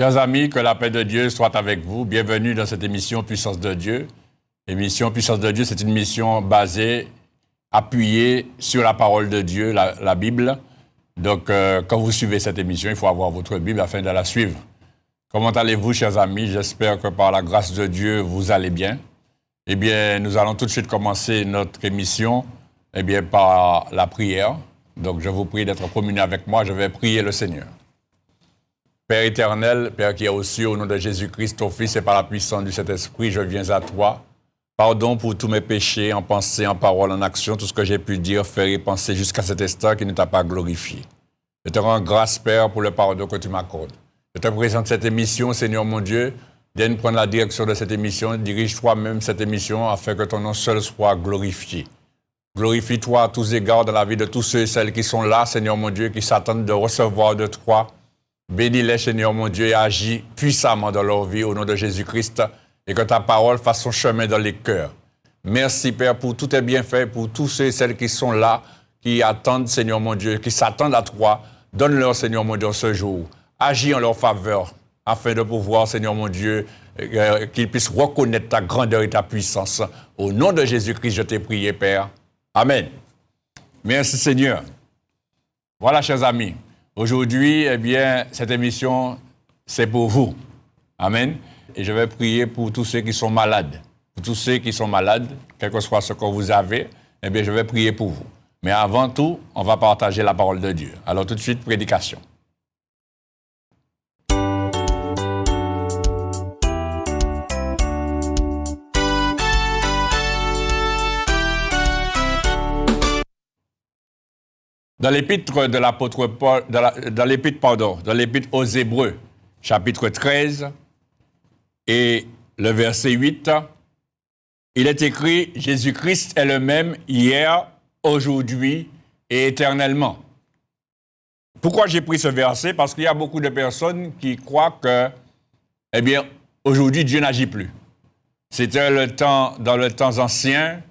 Chers amis, que la paix de Dieu soit avec vous. Bienvenue dans cette émission Puissance de Dieu. L'émission Puissance de Dieu, c'est une mission basée, appuyée sur la parole de Dieu, la Bible. Donc, quand vous suivez cette émission, il faut avoir votre Bible afin de la suivre. Comment allez-vous, chers amis? J'espère que par la grâce de Dieu, vous allez bien. Eh bien, nous allons tout de suite commencer notre émission par la prière. Donc, je vous prie d'être communiés avec moi. Je vais prier le Seigneur. Père éternel, Père qui est aux cieux, au nom de Jésus-Christ, ton Fils, et par la puissance du Saint-Esprit, je viens à toi. Pardon pour tous mes péchés, en pensée, en parole, en action, tout ce que j'ai pu dire, faire et penser jusqu'à cet instant qui ne t'a pas glorifié. Je te rends grâce, Père, pour le pardon que tu m'accordes. Je te présente cette émission, Seigneur mon Dieu. Viens prendre la direction de cette émission. Dirige toi-même cette émission afin que ton nom seul soit glorifié. Glorifie-toi à tous égards dans la vie de tous ceux et celles qui sont là, Seigneur mon Dieu, qui s'attendent de recevoir de toi. Bénis-les, Seigneur mon Dieu, et agis puissamment dans leur vie au nom de Jésus-Christ et que ta parole fasse son chemin dans les cœurs. Merci, Père, pour tous tes bienfaits, pour tous ceux et celles qui sont là, qui attendent, Seigneur mon Dieu, qui s'attendent à toi. Donne-leur, Seigneur mon Dieu, ce jour. Agis en leur faveur afin de pouvoir, Seigneur mon Dieu, qu'ils puissent reconnaître ta grandeur et ta puissance. Au nom de Jésus-Christ, je t'ai prié, Père. Amen. Merci, Seigneur. Voilà, chers amis. Aujourd'hui, cette émission, c'est pour vous. Amen. Et je vais prier pour tous ceux qui sont malades. Pour tous ceux qui sont malades, quel que soit ce que vous avez, je vais prier pour vous. Mais avant tout, on va partager la parole de Dieu. Alors tout de suite, prédication. Dans l'épître de l'apôtre Paul, dans l'épître aux Hébreux, chapitre 13 et le verset 8, il est écrit « Jésus-Christ est le même hier, aujourd'hui et éternellement ». Pourquoi j'ai pris ce verset? Parce qu'il y a beaucoup de personnes qui croient que, aujourd'hui, Dieu n'agit plus. C'était dans le temps ancien.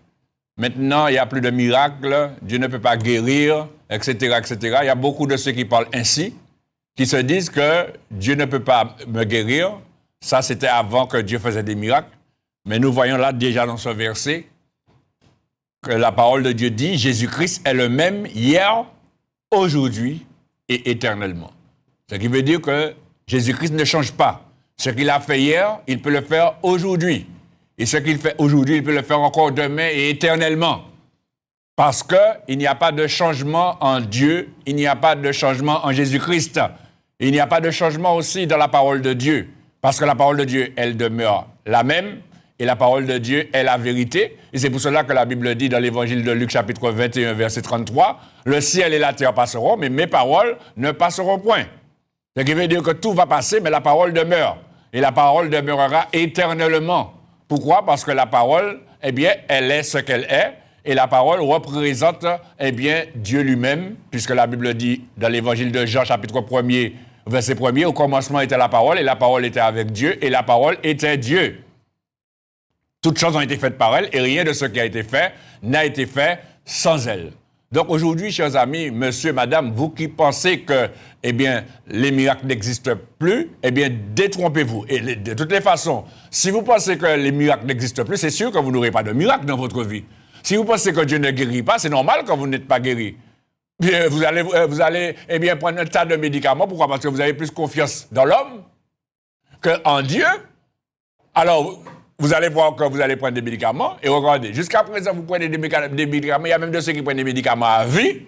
Maintenant, il n'y a plus de miracles, Dieu ne peut pas guérir, etc., etc. Il y a beaucoup de ceux qui parlent ainsi, qui se disent que Dieu ne peut pas me guérir. Ça, c'était avant que Dieu faisait des miracles. Mais nous voyons là déjà dans ce verset que la parole de Dieu dit « Jésus-Christ est le même hier, aujourd'hui et éternellement ». Ce qui veut dire que Jésus-Christ ne change pas. Ce qu'il a fait hier, il peut le faire aujourd'hui. Et ce qu'il fait aujourd'hui, il peut le faire encore demain et éternellement. Parce qu'il n'y a pas de changement en Dieu, il n'y a pas de changement en Jésus-Christ. Il n'y a pas de changement aussi dans la parole de Dieu. Parce que la parole de Dieu, elle demeure la même. Et la parole de Dieu est la vérité. Et c'est pour cela que la Bible dit dans l'évangile de Luc, chapitre 21, verset 33, « Le ciel et la terre passeront, mais mes paroles ne passeront point. » Ce qui veut dire que tout va passer, mais la parole demeure. Et la parole demeurera éternellement. Pourquoi? Parce que la parole, elle est ce qu'elle est, et la parole représente, Dieu lui-même, puisque la Bible dit, dans l'évangile de Jean, chapitre 1er, verset 1er, au commencement était la parole, et la parole était avec Dieu, et la parole était Dieu. Toutes choses ont été faites par elle, et rien de ce qui a été fait n'a été fait sans elle. Donc aujourd'hui, chers amis, monsieur, madame, vous qui pensez que, les miracles n'existent plus, détrompez-vous. Et de toutes les façons, si vous pensez que les miracles n'existent plus, c'est sûr que vous n'aurez pas de miracles dans votre vie. Si vous pensez que Dieu ne guérit pas, c'est normal quand vous n'êtes pas guéri. Vous allez prendre un tas de médicaments. Pourquoi? Parce que vous avez plus confiance dans l'homme qu'en Dieu. Alors, vous allez voir que vous allez prendre des médicaments. Et regardez, jusqu'à présent, vous prenez des médicaments. Il y a même de ceux qui prennent des médicaments à vie.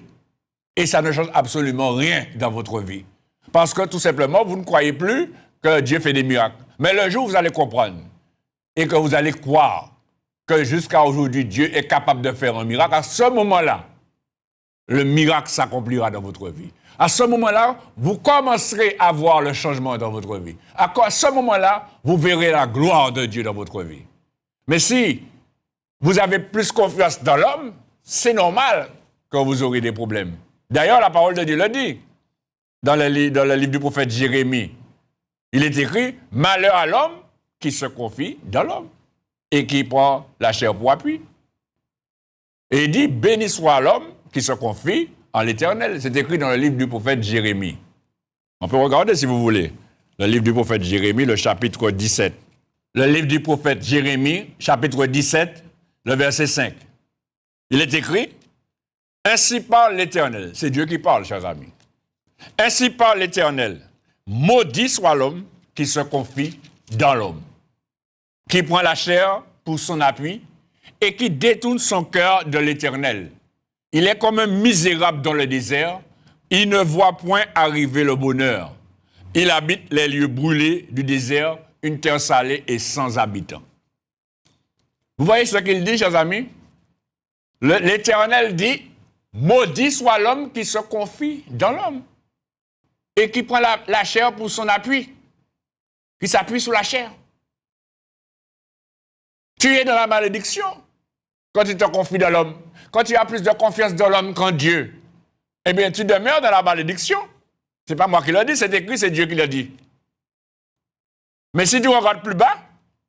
Et ça ne change absolument rien dans votre vie. Parce que, tout simplement, vous ne croyez plus que Dieu fait des miracles. Mais le jour où vous allez comprendre et que vous allez croire que jusqu'à aujourd'hui, Dieu est capable de faire un miracle, à ce moment-là, le miracle s'accomplira dans votre vie. À ce moment-là, vous commencerez à voir le changement dans votre vie. À ce moment-là, vous verrez la gloire de Dieu dans votre vie. Mais si vous avez plus confiance dans l'homme, c'est normal que vous aurez des problèmes. D'ailleurs, la parole de Dieu le dit. Dans le livre du prophète Jérémie, il est écrit « Malheur à l'homme qui se confie dans l'homme et qui prend la chair pour appui. » Et il dit « Béni soit l'homme qui se confie en l'Éternel. » C'est écrit dans le livre du prophète Jérémie. On peut regarder si vous voulez. Le livre du prophète Jérémie, le chapitre 17. Le livre du prophète Jérémie, chapitre 17, le verset 5. Il est écrit, « Ainsi parle l'Éternel. » C'est Dieu qui parle, chers amis. « Ainsi parle l'Éternel. Maudit soit l'homme qui se confie dans l'homme, qui prend la chair pour son appui et qui détourne son cœur de l'Éternel. Il est comme un misérable dans le désert. Il ne voit point arriver le bonheur. Il habite les lieux brûlés du désert, une terre salée et sans habitants. » Vous voyez ce qu'il dit, chers amis? L'Éternel dit, maudit soit l'homme qui se confie dans l'homme et qui prend la chair pour son appui, qui s'appuie sur la chair. Tu es dans la malédiction quand tu te confies dans l'homme. Quand tu as plus de confiance dans l'homme qu'en Dieu, eh bien, tu demeures dans la malédiction. Ce n'est pas moi qui le dis, c'est écrit, c'est Dieu qui le dit. Mais si tu regardes plus bas,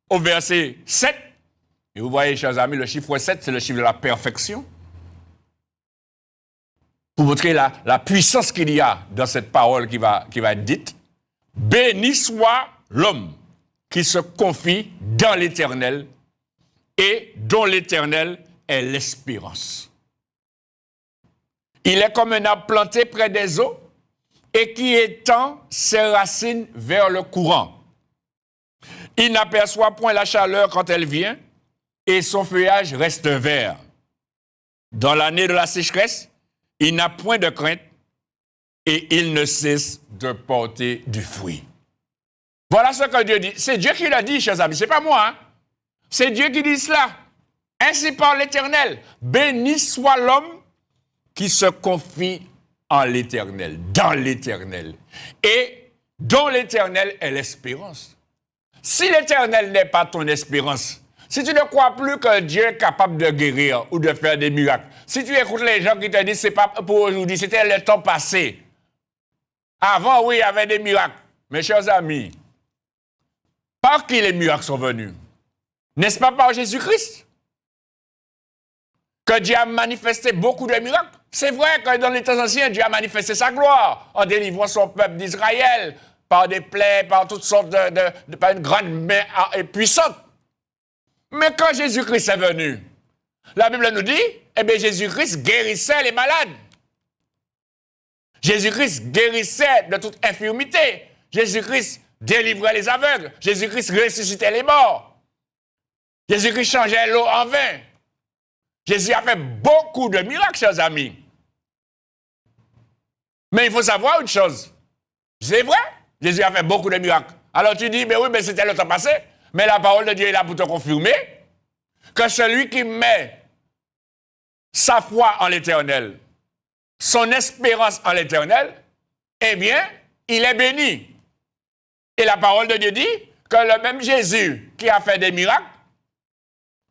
au verset 7, et vous voyez, chers amis, le chiffre 7, c'est le chiffre de la perfection. Pour montrer la puissance qu'il y a dans cette parole qui va être dite. Béni soit l'homme qui se confie dans l'Éternel et dont l'Éternel est l'espérance. Il est comme un arbre planté près des eaux et qui étend ses racines vers le courant. Il n'aperçoit point la chaleur quand elle vient et son feuillage reste vert. Dans l'année de la sécheresse, il n'a point de crainte et il ne cesse de porter du fruit. Voilà ce que Dieu dit. C'est Dieu qui l'a dit, chers amis, ce n'est pas moi. Hein? C'est Dieu qui dit cela. Ainsi parle l'Éternel. Béni soit l'homme qui se confie en l'Éternel, dans l'Éternel, et dont l'Éternel est l'espérance. Si l'Éternel n'est pas ton espérance, si tu ne crois plus que Dieu est capable de guérir ou de faire des miracles, si tu écoutes les gens qui te disent c'est pas pour aujourd'hui, c'était le temps passé. Avant, oui, il y avait des miracles. Mes chers amis, par qui les miracles sont venus? N'est-ce pas par Jésus-Christ? Que Dieu a manifesté beaucoup de miracles. C'est vrai que dans les temps anciens, Dieu a manifesté sa gloire en délivrant son peuple d'Israël par des plaies, par toutes sortes par une grande main puissante. Mais quand Jésus-Christ est venu, la Bible nous dit, eh bien, Jésus-Christ guérissait les malades. Jésus-Christ guérissait de toute infirmité. Jésus-Christ délivrait les aveugles. Jésus-Christ ressuscitait les morts. Jésus-Christ changeait l'eau en vin. Jésus a fait beaucoup de miracles, chers amis. Mais il faut savoir une chose. C'est vrai, Jésus a fait beaucoup de miracles. Alors tu dis, mais oui, mais c'était le temps passé. Mais la parole de Dieu est là pour te confirmer que celui qui met sa foi en l'Éternel, son espérance en l'Éternel, eh bien, il est béni. Et la parole de Dieu dit que le même Jésus qui a fait des miracles,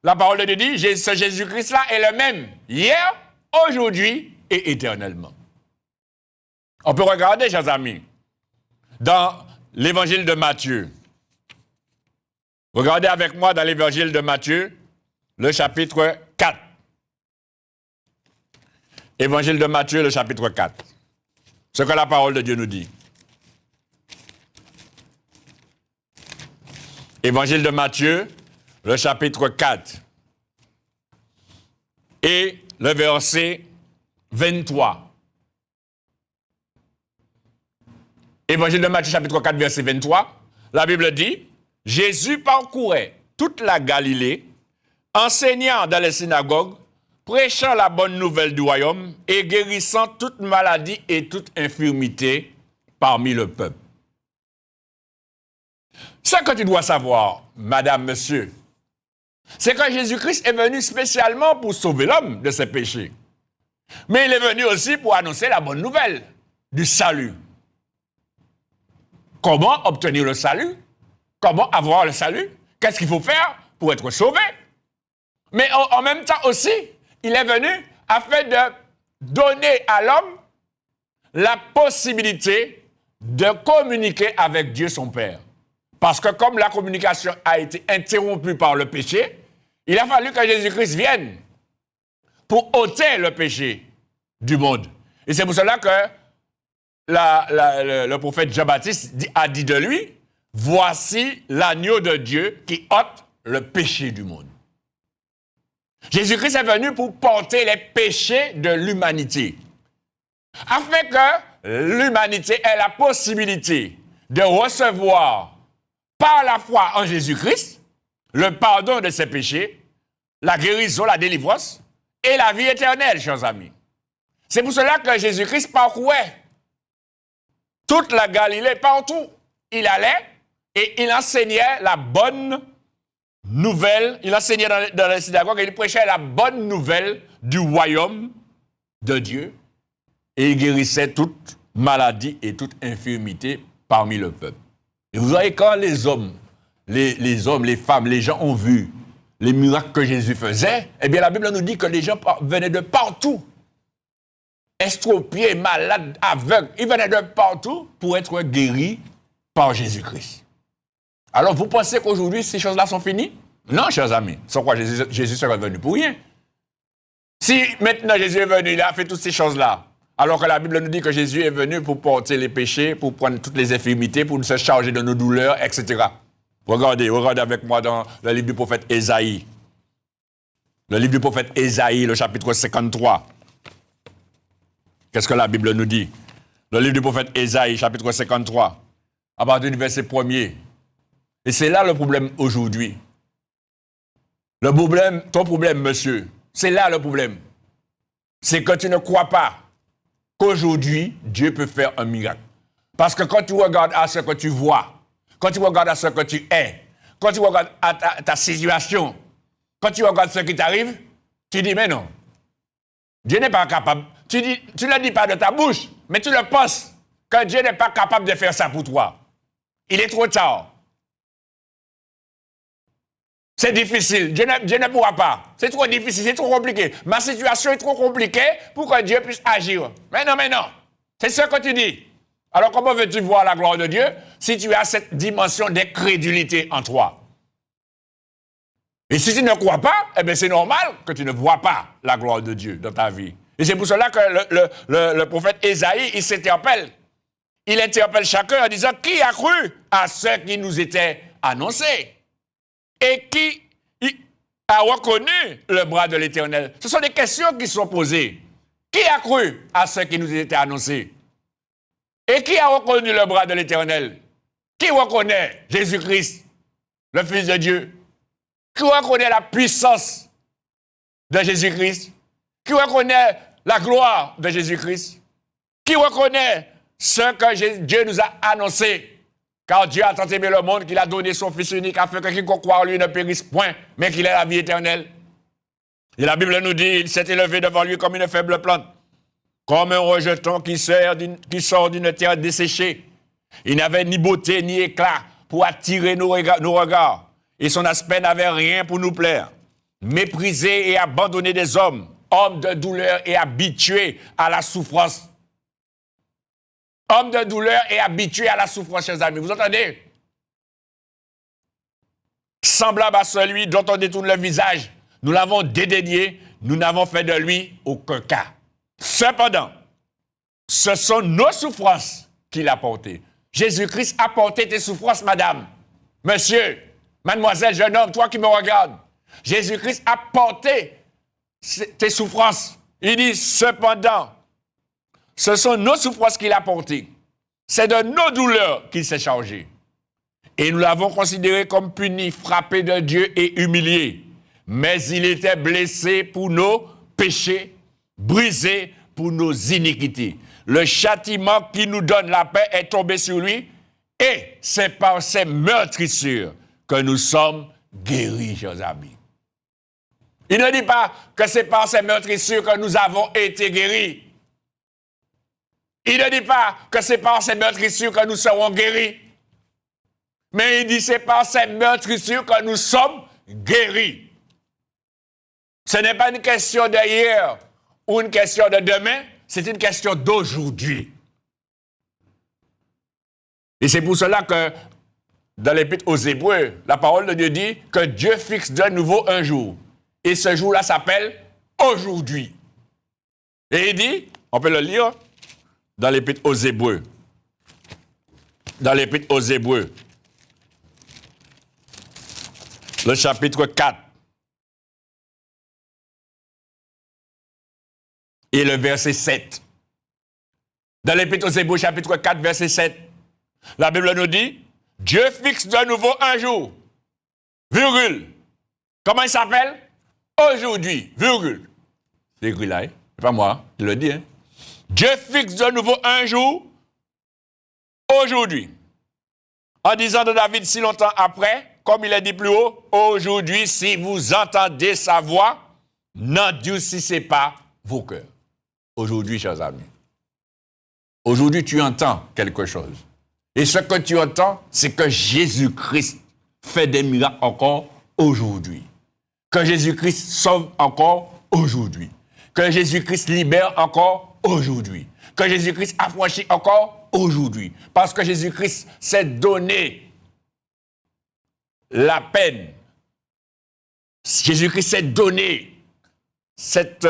la parole de Dieu dit, ce Jésus-Christ-là est le même hier, aujourd'hui et éternellement. On peut regarder, chers amis, dans l'évangile de Matthieu. Regardez avec moi dans l'évangile de Matthieu, le chapitre 4. Évangile de Matthieu, le chapitre 4. Ce que la parole de Dieu nous dit. Évangile de Matthieu, le chapitre 4. Et le verset 23. Évangile de Matthieu, chapitre 4, verset 23. La Bible dit, Jésus parcourait toute la Galilée, enseignant dans les synagogues, prêchant la bonne nouvelle du royaume et guérissant toute maladie et toute infirmité parmi le peuple. Ce que tu dois savoir, madame, monsieur, c'est que Jésus-Christ est venu spécialement pour sauver l'homme de ses péchés. Mais il est venu aussi pour annoncer la bonne nouvelle du salut. Comment obtenir le salut? Comment avoir le salut? Qu'est-ce qu'il faut faire pour être sauvé? Mais en même temps aussi, il est venu afin de donner à l'homme la possibilité de communiquer avec Dieu son Père. Parce que comme la communication a été interrompue par le péché, il a fallu que Jésus-Christ vienne pour ôter le péché du monde. Et c'est pour cela que le prophète Jean-Baptiste a dit de lui voici l'agneau de Dieu qui ôte le péché du monde. Jésus-Christ est venu pour porter les péchés de l'humanité, afin que l'humanité ait la possibilité de recevoir par la foi en Jésus-Christ le pardon de ses péchés, la guérison, la délivrance et la vie éternelle, chers amis. C'est pour cela que Jésus-Christ parcourait toute la Galilée, partout. Il allait et il enseignait la bonne nouvelle, il enseignait dans la synagogue et il prêchait la bonne nouvelle du royaume de Dieu et il guérissait toute maladie et toute infirmité parmi le peuple. Et vous voyez, quand les hommes, les femmes, les gens ont vu les miracles que Jésus faisait, eh bien la Bible nous dit que les gens venaient de partout. Estropiés, malades, aveugles, ils venaient de partout pour être guéris par Jésus-Christ. Alors, vous pensez qu'aujourd'hui, ces choses-là sont finies? Non, chers amis. Sans quoi Jésus serait venu pour rien. Si maintenant Jésus est venu, il a fait toutes ces choses-là, alors que la Bible nous dit que Jésus est venu pour porter les péchés, pour prendre toutes les infirmités, pour se charger de nos douleurs, etc. Regardez avec moi dans le livre du prophète Ésaïe. Le livre du prophète Ésaïe, le chapitre 53. Qu'est-ce que la Bible nous dit? Le livre du prophète Ésaïe, chapitre 53, à partir du verset 1er. Et c'est là le problème aujourd'hui. Ton problème, monsieur, c'est là le problème. C'est que tu ne crois pas qu'aujourd'hui, Dieu peut faire un miracle. Parce que quand tu regardes à ce que tu vois, quand tu regardes à ce que tu es, quand tu regardes à ta situation, quand tu regardes ce qui t'arrive, tu dis, mais non, Dieu n'est pas capable. Tu ne le dis pas de ta bouche, mais tu le penses que Dieu n'est pas capable de faire ça pour toi. Il est trop tard. C'est difficile. Dieu ne pourra pas. C'est trop difficile, c'est trop compliqué. Ma situation est trop compliquée pour que Dieu puisse agir. Mais non. C'est ce que tu dis. Alors comment veux-tu voir la gloire de Dieu si tu as cette dimension d'incrédulité en toi? Et si tu ne crois pas, eh bien c'est normal que tu ne vois pas la gloire de Dieu dans ta vie. Et c'est pour cela que le prophète Ésaïe, il s'interpelle. Il interpelle chacun en disant, qui a cru à ce qui nous était annoncé? Et qui a reconnu le bras de l'Éternel? Ce sont des questions qui sont posées. Qui a cru à ce qui nous était annoncé? Et qui a reconnu le bras de l'Éternel? Qui reconnaît Jésus-Christ, le Fils de Dieu? Qui reconnaît la puissance de Jésus-Christ? Qui reconnaît la gloire de Jésus-Christ? Qui reconnaît ce que Dieu nous a annoncé? Car Dieu a tant aimé le monde qu'il a donné son Fils unique afin que quiconque croit en lui ne périsse point, mais qu'il ait la vie éternelle. Et la Bible nous dit, il s'est élevé devant lui comme une faible plante, comme un rejeton qui sort d'une terre desséchée. Il n'avait ni beauté ni éclat pour attirer nos regards, et son aspect n'avait rien pour nous plaire. Méprisé et abandonné des hommes, homme de douleur et habitué à la souffrance. Homme de douleur et habitué à la souffrance, chers amis. Vous entendez? Semblable à celui dont on détourne le visage, nous l'avons dédaigné, nous n'avons fait de lui aucun cas. Cependant, ce sont nos souffrances qu'il a portées. Jésus-Christ a porté tes souffrances, madame, monsieur, mademoiselle, jeune homme, toi qui me regardes. Jésus-Christ a porté tes souffrances. Il dit, cependant, ce sont nos souffrances qu'il a portées. C'est de nos douleurs qu'il s'est chargé. Et nous l'avons considéré comme puni, frappé de Dieu et humilié. Mais il était blessé pour nos péchés, brisé pour nos iniquités. Le châtiment qui nous donne la paix est tombé sur lui, et c'est par ses meurtrissures que nous sommes guéris, chers amis. Il ne dit pas que c'est par ses meurtrissures que nous avons été guéris. Il ne dit pas que c'est par ses meurtrissures que nous serons guéris. Mais il dit c'est par ses meurtrissures que nous sommes guéris. Ce n'est pas une question d'hier ou une question de demain, c'est une question d'aujourd'hui. Et c'est pour cela que dans l'Épître aux Hébreux, la parole de Dieu dit que Dieu fixe de nouveau un jour. Et ce jour-là s'appelle aujourd'hui. Et il dit, on peut le lire, dans l'Épître aux Hébreux. Dans l'Épître aux Hébreux, le chapitre 4 et le verset 7. Dans l'Épître aux Hébreux, chapitre 4, verset 7, la Bible nous dit, Dieu fixe de nouveau un jour, virgule. Comment il s'appelle? Aujourd'hui, virgule. C'est écrit là, hein? C'est pas moi, je le dis. Hein? Dieu fixe de nouveau un jour, aujourd'hui. En disant de David si longtemps après, comme il est dit plus haut, aujourd'hui, si vous entendez sa voix, n'endurcissez pas vos cœurs. Aujourd'hui, chers amis. Aujourd'hui, tu entends quelque chose. Et ce que tu entends, c'est que Jésus-Christ fait des miracles encore aujourd'hui. Que Jésus-Christ sauve encore aujourd'hui. Que Jésus-Christ libère encore aujourd'hui. Que Jésus-Christ affranchit encore aujourd'hui. Parce que Jésus-Christ s'est donné la peine. Jésus-Christ s'est donné cette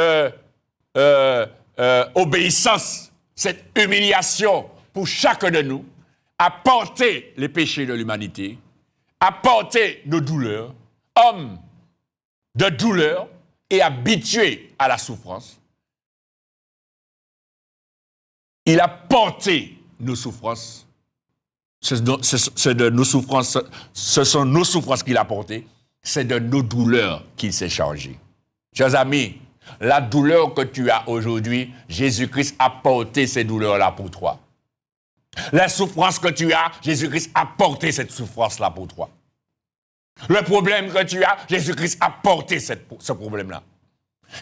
obéissance, cette humiliation pour chacun de nous, à porter les péchés de l'humanité, à porter nos douleurs, homme de douleur et habitué à la souffrance. Il a porté nos souffrances. C'est de nos souffrances, ce sont nos souffrances qu'il a portées. C'est de nos douleurs qu'il s'est chargé. Chers amis, la douleur que tu as aujourd'hui, Jésus-Christ a porté ces douleurs-là pour toi. La souffrance que tu as, Jésus-Christ a porté cette souffrance-là pour toi. Le problème que tu as, Jésus-Christ a porté ce problème-là.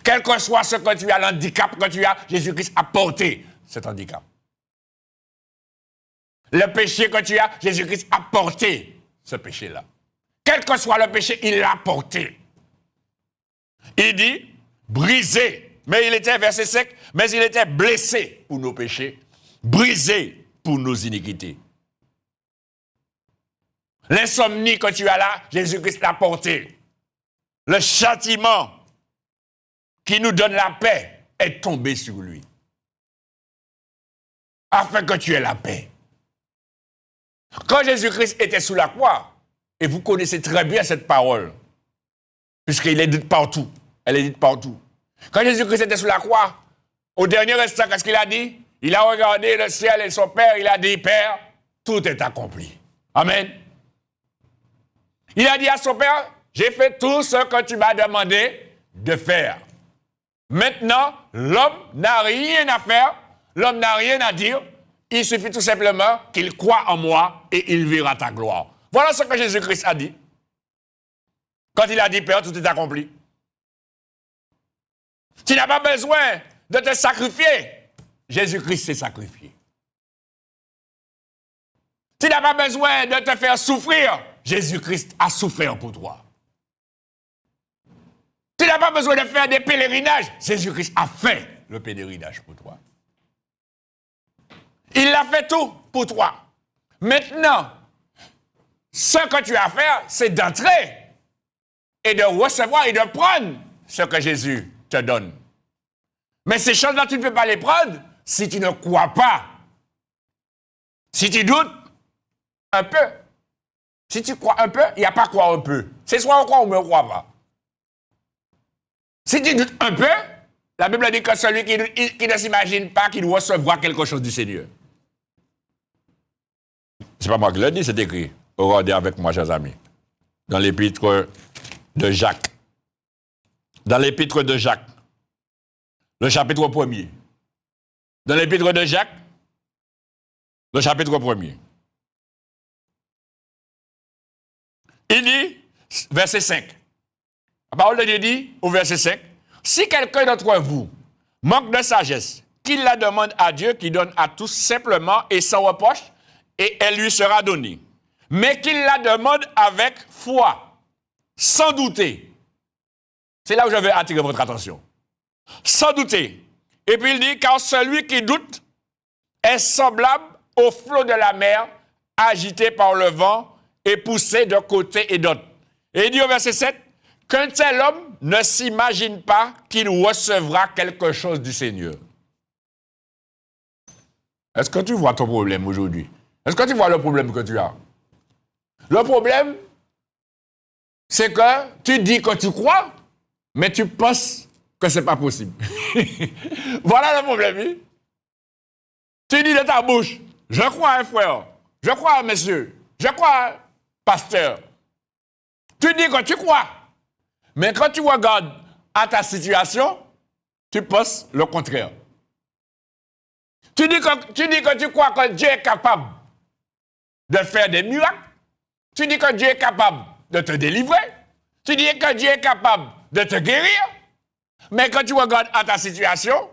Quel que soit ce que tu as, l'handicap que tu as, Jésus-Christ a porté cet handicap. Le péché que tu as, Jésus-Christ a porté ce péché-là. Quel que soit le péché, il l'a porté. Il dit, brisé, mais il était, verset 5, mais il était blessé pour nos péchés, brisé pour nos iniquités. L'insomnie que tu as là, Jésus-Christ l'a porté. Le châtiment qui nous donne la paix est tombé sur lui. Afin que tu aies la paix. Quand Jésus-Christ était sous la croix, et vous connaissez très bien cette parole, puisqu'il est dit partout, elle est dite partout. Quand Jésus-Christ était sous la croix, au dernier instant, qu'est-ce qu'il a dit? Il a regardé le ciel et son Père, il a dit, Père, tout est accompli. Amen. Il a dit à son Père, j'ai fait tout ce que tu m'as demandé de faire. Maintenant, l'homme n'a rien à faire, l'homme n'a rien à dire, il suffit tout simplement qu'il croie en moi et il verra ta gloire. Voilà ce que Jésus-Christ a dit. Quand il a dit, Père, tout est accompli. Tu n'as pas besoin de te sacrifier. Jésus-Christ s'est sacrifié. Tu n'as pas besoin de te faire souffrir. Jésus-Christ a souffert pour toi. Tu n'as pas besoin de faire des pèlerinages. Jésus-Christ a fait le pèlerinage pour toi. Il a fait tout pour toi. Maintenant, ce que tu as à faire, c'est d'entrer et de recevoir et de prendre ce que Jésus te donne. Mais ces choses-là, tu ne peux pas les prendre si tu ne crois pas. Si tu doutes un peu. Si tu crois un peu, il n'y a pas croire un peu. C'est soit on croit ou on ne croit pas. Si tu doutes un peu, la Bible dit que celui qui ne s'imagine pas qu'il recevra quelque chose du Seigneur. C'est pas moi qui le dis, c'est écrit. Regardez avec moi, chers amis. Dans l'épître de Jacques. Dans l'épître de Jacques. Le chapitre 1er. Dans l'épître de Jacques. Le chapitre 1er. Il dit, verset 5. La parole de Dieu dit, au verset 5, si quelqu'un d'entre vous manque de sagesse, qu'il la demande à Dieu qui donne à tous simplement et sans reproche, et elle lui sera donnée. Mais qu'il la demande avec foi, sans douter. C'est là où je veux attirer votre attention. Sans douter. Et puis il dit, car celui qui doute est semblable au flot de la mer, agité par le vent et poussé de côté et d'autre. Et il dit au verset 7, qu'un tel homme ne s'imagine pas qu'il recevra quelque chose du Seigneur. Est-ce que tu vois ton problème aujourd'hui? Est-ce que tu vois le problème que tu as? Le problème, c'est que tu dis que tu crois, mais tu penses que ce n'est pas possible. Voilà le problème. Oui? Tu dis de ta bouche, je crois à un frère, je crois à un monsieur, je crois à un pasteur. Tu dis que tu crois. Mais quand tu regardes à ta situation, tu penses le contraire. Tu dis que tu crois que Dieu est capable de faire des miracles. Tu dis que Dieu est capable de te délivrer. Tu dis que Dieu est capable de te guérir. Mais quand tu regardes à ta situation,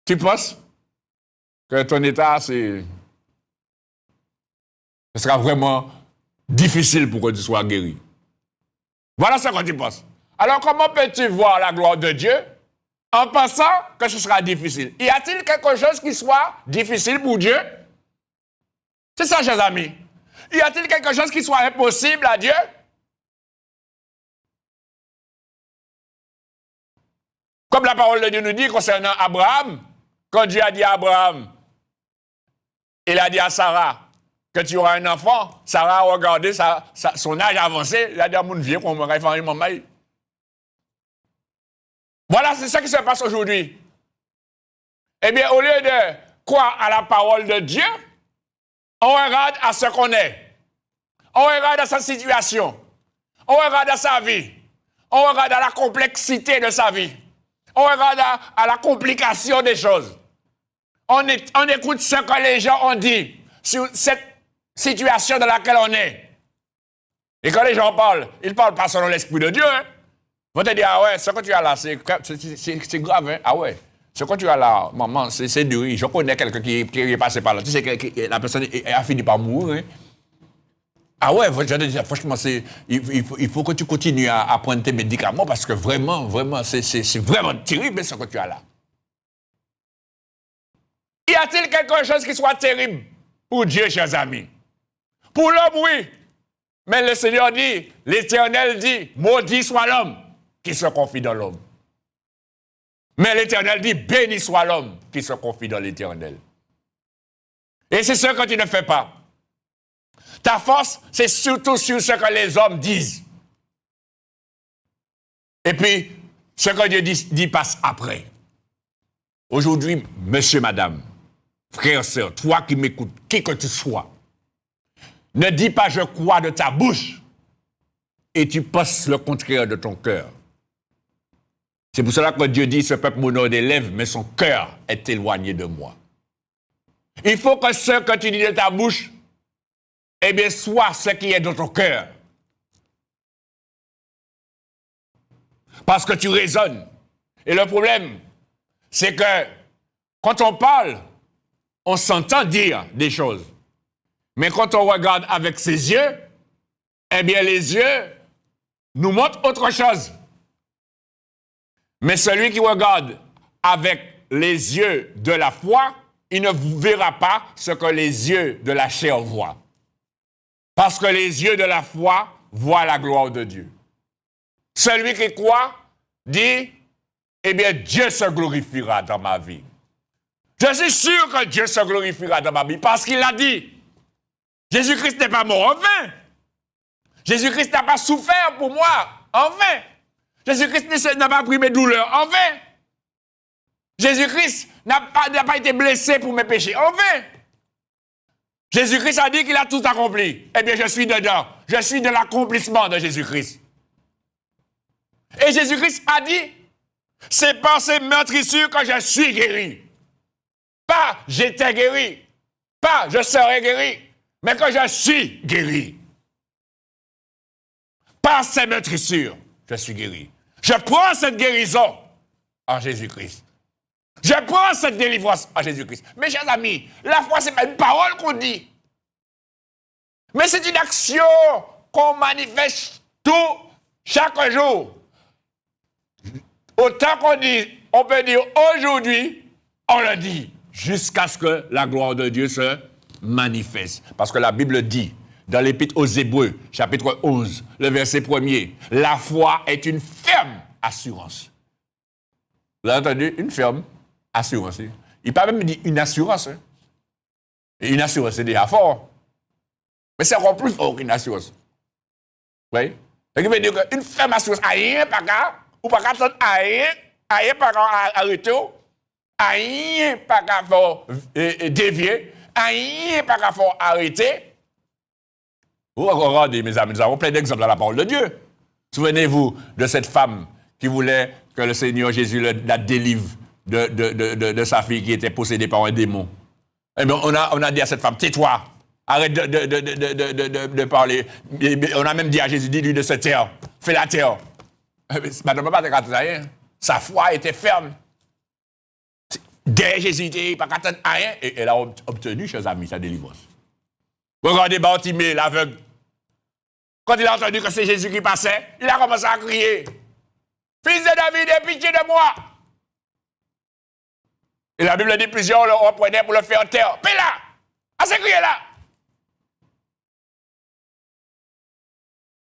tu penses que ton état, ce sera vraiment difficile pour que tu sois guéri. Voilà ce que tu penses. Alors comment peux-tu voir la gloire de Dieu en pensant que ce sera difficile? Y a-t-il quelque chose qui soit difficile pour Dieu? C'est ça, chers amis. Y a-t-il quelque chose qui soit impossible à Dieu? Comme la parole de Dieu nous dit concernant Abraham, quand Dieu a dit à Abraham, il a dit à Sarah que tu auras un enfant. Sarah a regardé son âge avancé. Il a dit à mon vieux qu'on me faire mon maille. Voilà, c'est ça qui se passe aujourd'hui. Eh bien, au lieu de croire à la parole de Dieu, on regarde à ce qu'on est. On regarde à sa situation. On regarde à sa vie. On regarde à la complexité de sa vie. On regarde à la complication des choses. On écoute ce que les gens ont dit sur cette situation dans laquelle on est. Et quand les gens parlent, ils ne parlent pas selon l'Esprit de Dieu. Hein. Ils vont te dire, ah ouais, ce que tu as là, c'est grave. Hein? Ah ouais, ce que tu as là, maman, c'est dur. Je connais quelqu'un qui est passé par là. Tu sais que la personne a fini par mourir. Hein? Ah ouais, je te dis, franchement, il faut que tu continues à prendre tes médicaments parce que vraiment, c'est vraiment terrible ce que tu as là. Y a-t-il quelque chose qui soit terrible pour Dieu, chers amis? Pour l'homme, oui. Mais le Seigneur dit, l'Éternel dit, maudit soit l'homme qui se confie dans l'homme. Mais l'Éternel dit, béni soit l'homme qui se confie dans l'Éternel. Et c'est ce que tu ne fais pas. Ta force, c'est surtout sur ce que les hommes disent. Et puis, ce que Dieu dit passe après. Aujourd'hui, monsieur, madame, frère, sœur, toi qui m'écoutes, qui que tu sois, ne dis pas je crois de ta bouche et tu penses le contraire de ton cœur. C'est pour cela que Dieu dit, ce peuple m'honore des lèvres, mais son cœur est éloigné de moi. Il faut que ce que tu dis de ta bouche, eh bien, soit ce qui est dans ton cœur. Parce que tu raisonnes. Et le problème, c'est que quand on parle, on s'entend dire des choses. Mais quand on regarde avec ses yeux, eh bien, les yeux nous montrent autre chose. Mais celui qui regarde avec les yeux de la foi, il ne verra pas ce que les yeux de la chair voient. Parce que les yeux de la foi voient la gloire de Dieu. Celui qui croit dit, eh bien, Dieu se glorifiera dans ma vie. Je suis sûr que Dieu se glorifiera dans ma vie parce qu'il l'a dit. Jésus-Christ n'est pas mort en vain. Jésus-Christ n'a pas souffert pour moi en vain. Jésus-Christ n'a pas pris mes douleurs en vain. Jésus-Christ n'a pas été blessé pour mes péchés en vain. Jésus-Christ a dit qu'il a tout accompli. Eh bien, je suis dedans. Je suis dans l'accomplissement de Jésus-Christ. Et Jésus-Christ a dit, c'est par ces meurtrissures que je suis guéri. Pas j'étais guéri. Pas je serai guéri. Mais que je suis guéri. Par ces meurtrissures, je suis guéri. Je prends cette guérison en Jésus-Christ. Je prends cette délivrance en Jésus-Christ. Mes chers amis, la foi, ce n'est pas une parole qu'on dit. Mais c'est une action qu'on manifeste chaque jour. Autant qu'on dit, on peut dire aujourd'hui, on le dit, jusqu'à ce que la gloire de Dieu se manifeste. Parce que la Bible dit, dans l'Épître aux Hébreux, chapitre 11, le verset 1er, la foi est une ferme assurance. Vous avez entendu? Une ferme assurance. Il peut même dire une assurance. Hein? Et une assurance, c'est déjà fort. Mais c'est encore plus fort qu'une assurance. Oui. Ce qui veut dire qu'une femme assurance, rien pas qu'à, ou pas qu'à attendre, rien pas qu'à arrêter, rien pas qu'à faire dévier, rien pas qu'à faire arrêter. Vous regardez, mes amis, nous avons plein d'exemples dans la parole de Dieu. Souvenez-vous de cette femme qui voulait que le Seigneur Jésus la délivre de sa fille qui était possédée par un démon. Eh bien, on a dit à cette femme, tais-toi, arrête de parler. On a même dit à Jésus, dis-lui de se taire, fais la taire. Madame ne peut pas te rater rien. Sa foi était ferme. Dès Jésus, il n'a pas qu'attendre rien. Et elle a obtenu, chers amis, sa délivrance. Regardez Bartimée, l'aveugle. Quand il a entendu que c'est Jésus qui passait, il a commencé à crier. Fils de David, aie pitié de moi. Et la Bible dit plusieurs le reprenaient pour le faire taire. Mais là, à ce crier-là.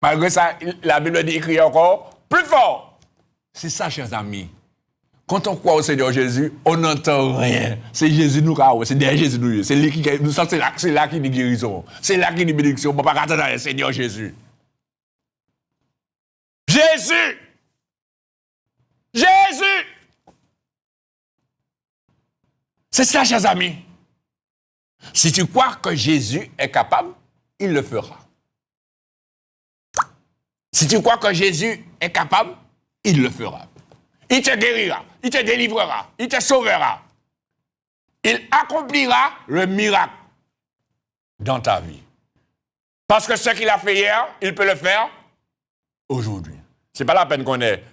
Malgré ça, la Bible dit qu'il crie encore plus fort. C'est ça, chers amis. Quand on croit au Seigneur Jésus, on n'entend rien. C'est Jésus nous qui c'est derrière Jésus nous. C'est lui qui nous sent, c'est là qui nous guérison. C'est là qui nous bénédiction. On ne peut pas attendre le Seigneur Jésus. Jésus! Jésus! C'est ça, chers amis. Si tu crois que Jésus est capable, il le fera. Si tu crois que Jésus est capable, il le fera. Il te guérira, il te délivrera, il te sauvera. Il accomplira le miracle dans ta vie. Parce que ce qu'il a fait hier, il peut le faire aujourd'hui. Ce n'est pas la peine qu'on ait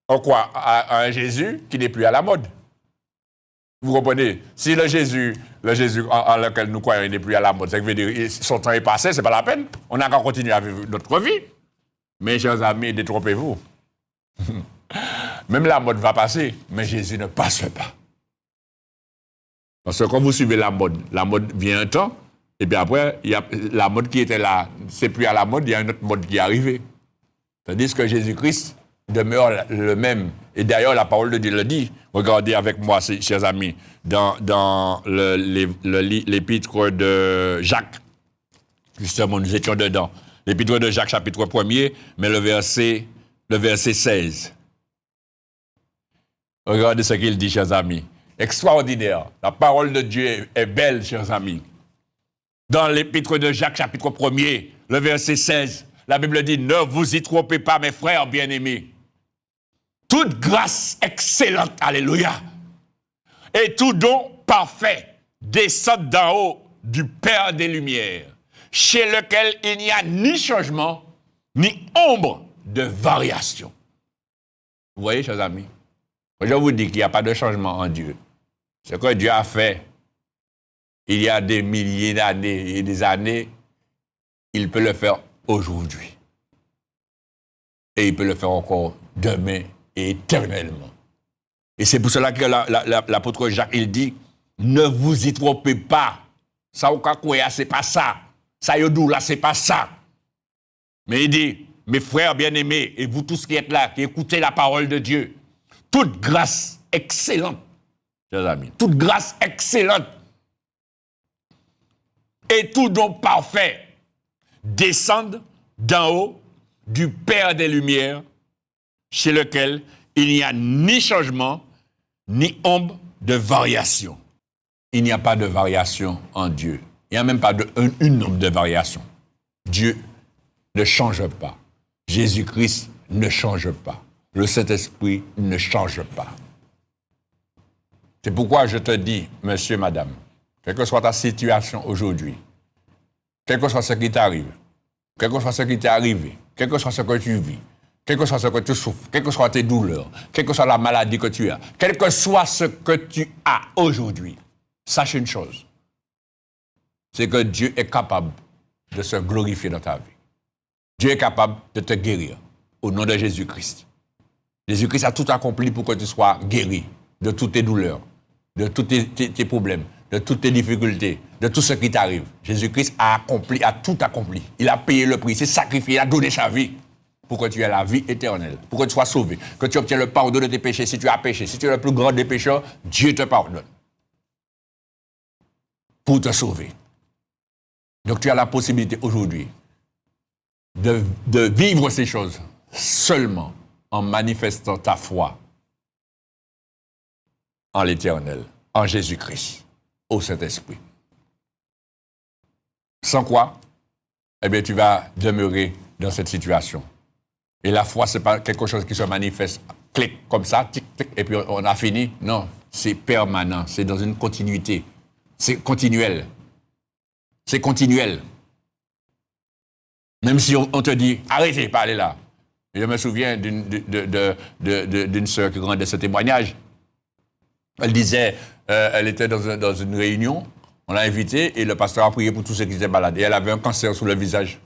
à un Jésus qui n'est plus à la mode. Vous comprenez? Si le Jésus en lequel nous croyons n'est plus à la mode, ça veut dire son temps est passé, ce n'est pas la peine. On n'a qu'à continuer à vivre notre vie. Mes chers amis, détrompez-vous. Même la mode va passer, mais Jésus ne passe pas. Parce que quand vous suivez la mode vient un temps, et puis après, il y a la mode qui était là, c'est plus à la mode, il y a une autre mode qui est arrivée. Tandis que Jésus-Christ demeure le même. Et d'ailleurs, la parole de Dieu le dit. Regardez avec moi, chers amis, dans l'épître de Jacques. Justement, nous étions dedans. L'épître de Jacques, chapitre 1er, mais le verset 16. Regardez ce qu'il dit, chers amis. Extraordinaire. La parole de Dieu est belle, chers amis. Dans l'épître de Jacques, chapitre 1er, le verset 16, la Bible dit, ne vous y trompez pas, mes frères bien-aimés. Toute grâce excellente, alléluia, et tout don parfait descend d'en haut du Père des Lumières, chez lequel il n'y a ni changement, ni ombre de variation. Vous voyez, chers amis? Je vous dis qu'il n'y a pas de changement en Dieu. Ce que Dieu a fait, il y a des milliers d'années et des années, il peut le faire aujourd'hui. Et il peut le faire encore demain et éternellement. Et c'est pour cela que l'apôtre Jacques, il dit, ne vous y trompez pas. Ça, c'est pas ça. Ça, yodou, là, c'est pas ça. Mais il dit, mes frères bien-aimés, et vous tous qui êtes là, qui écoutez la parole de Dieu, toute grâce excellente, chers amis, toute grâce excellente et tout don parfait descendent d'en haut du Père des Lumières, chez lequel il n'y a ni changement, ni ombre de variation. Il n'y a pas de variation en Dieu. Il n'y a même pas une ombre de variation. Dieu ne change pas. Jésus-Christ ne change pas. Le Saint-Esprit ne change pas. C'est pourquoi je te dis, monsieur, madame, quelle que soit ta situation aujourd'hui, quel que soit ce qui t'arrive, quel que soit ce qui t'est arrivé, quel que soit ce que tu vis, quel que soit ce que tu souffres, quelles que soient tes douleurs, quelle que soit la maladie que tu as, quel que soit ce que tu as aujourd'hui, sache une chose, c'est que Dieu est capable de se glorifier dans ta vie. Dieu est capable de te guérir au nom de Jésus-Christ. Jésus-Christ a tout accompli pour que tu sois guéri de toutes tes douleurs, de tous tes problèmes, de toutes tes difficultés, de tout ce qui t'arrive. Jésus-Christ a tout accompli. Il a payé le prix, il s'est sacrifié, il a donné sa vie pour que tu aies la vie éternelle, pour que tu sois sauvé, que tu obtiennes le pardon de tes péchés. Si tu as péché, si tu es le plus grand des pécheurs, Dieu te pardonne pour te sauver. Donc tu as la possibilité aujourd'hui de vivre ces choses seulement en manifestant ta foi en l'Éternel, en Jésus-Christ, au Saint-Esprit. Sans quoi, eh bien, tu vas demeurer dans cette situation. Et la foi, ce n'est pas quelque chose qui se manifeste, clic, comme ça, tic, tic, et puis on a fini. Non, c'est permanent, c'est dans une continuité. C'est continuel. C'est continuel. Même si on te dit, arrêtez, pas aller là. Je me souviens d'une sœur qui rendait ce témoignage. Elle disait, elle était dans une réunion, on l'a invitée et le pasteur a prié pour tous ceux qui étaient malades. Et elle avait un cancer sur le visage.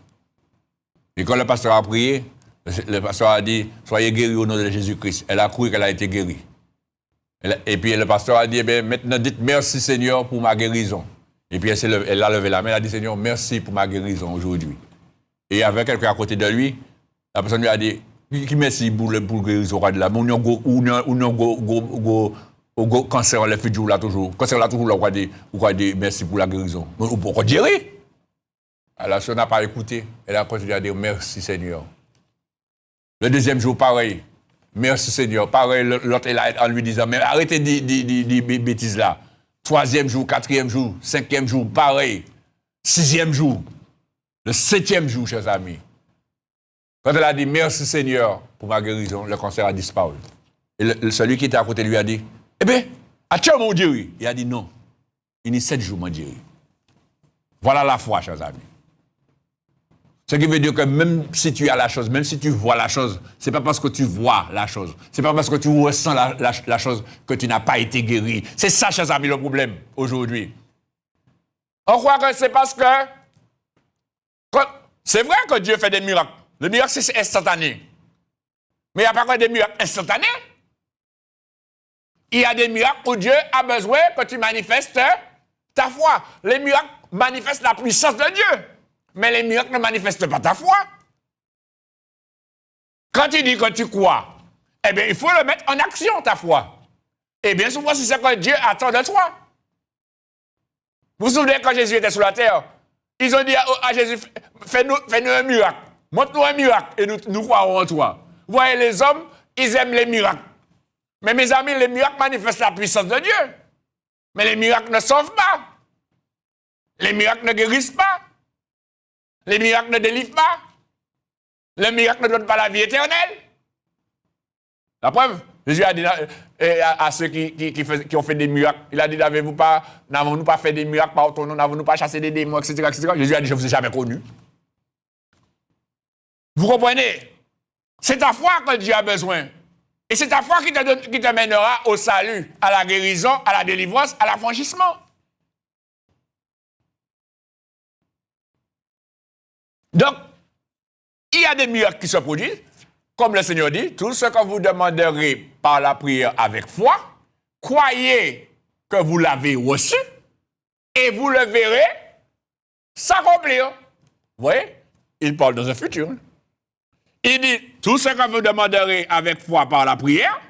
Et quand le pasteur a prié, le pasteur a dit, soyez guéris au nom de Jésus-Christ. Elle a cru qu'elle a été guérie. Et puis le pasteur a dit, eh bien, maintenant dites merci Seigneur pour ma guérison. Et puis elle a levé la main, elle a dit, Seigneur, merci pour ma guérison aujourd'hui. Et il y avait quelqu'un à côté de lui, la personne lui a dit, qui merci pour guérison de la main, ou cancer, le fait de là toujours. Cancer là toujours, on va dire merci pour la guérison. Pourquoi dire? La soeur n'a pas écouté. Elle a continué à dire merci Seigneur. Le deuxième jour, pareil. Merci Seigneur. Pareil, l'autre est là en lui disant, mais arrêtez des bêtises là. Troisième jour, quatrième jour, cinquième jour, pareil. Sixième jour. Le septième jour, chers amis. Quand elle a dit merci Seigneur pour ma guérison, le cancer a disparu. Et celui qui était à côté lui a dit, eh bien, as-tu mon Dieu? Il a dit non. Il y a 7 jours, mon Dieu. Voilà la foi, chers amis. Ce qui veut dire que même si tu as la chose, même si tu vois la chose, ce n'est pas parce que tu vois la chose, ce n'est pas parce que tu ressens la chose que tu n'as pas été guéri. C'est ça, chers amis, le problème aujourd'hui. On croit que c'est parce que c'est vrai que Dieu fait des miracles. Le miracle, c'est instantané. Mais il n'y a pas que des miracles instantanés. Il y a des miracles où Dieu a besoin que tu manifestes ta foi. Les miracles manifestent la puissance de Dieu. Mais les miracles ne manifestent pas ta foi. Quand tu dis que tu crois, eh bien, il faut le mettre en action, ta foi. Et bien souvent, c'est ce que Dieu attend de toi. Vous vous souvenez quand Jésus était sur la terre, ils ont dit à Jésus, fais-nous un miracle. Montre-nous un miracle et nous croirons en toi. Vous voyez, les hommes, ils aiment les miracles. Mais mes amis, les miracles manifestent la puissance de Dieu. Mais les miracles ne sauvent pas. Les miracles ne guérissent pas. Les miracles ne délivrent pas. Les miracles ne donnent pas la vie éternelle. La preuve, Jésus a dit à ceux qui ont fait des miracles, il a dit, n'avons-nous pas fait des miracles par ton nom, n'avons-nous pas chassé des démons, etc., etc. Jésus a dit, je ne vous ai jamais connu. Vous comprenez? C'est ta foi que Dieu a besoin. Et c'est ta foi qui te mènera au salut, à la guérison, à la délivrance, à l'affranchissement. Donc, il y a des miracles qui se produisent. Comme le Seigneur dit, tout ce que vous demanderez par la prière avec foi, croyez que vous l'avez reçu et vous le verrez s'accomplir. Vous voyez? Il parle dans le futur. Il dit, tout ce que vous demanderez avec foi par la prière,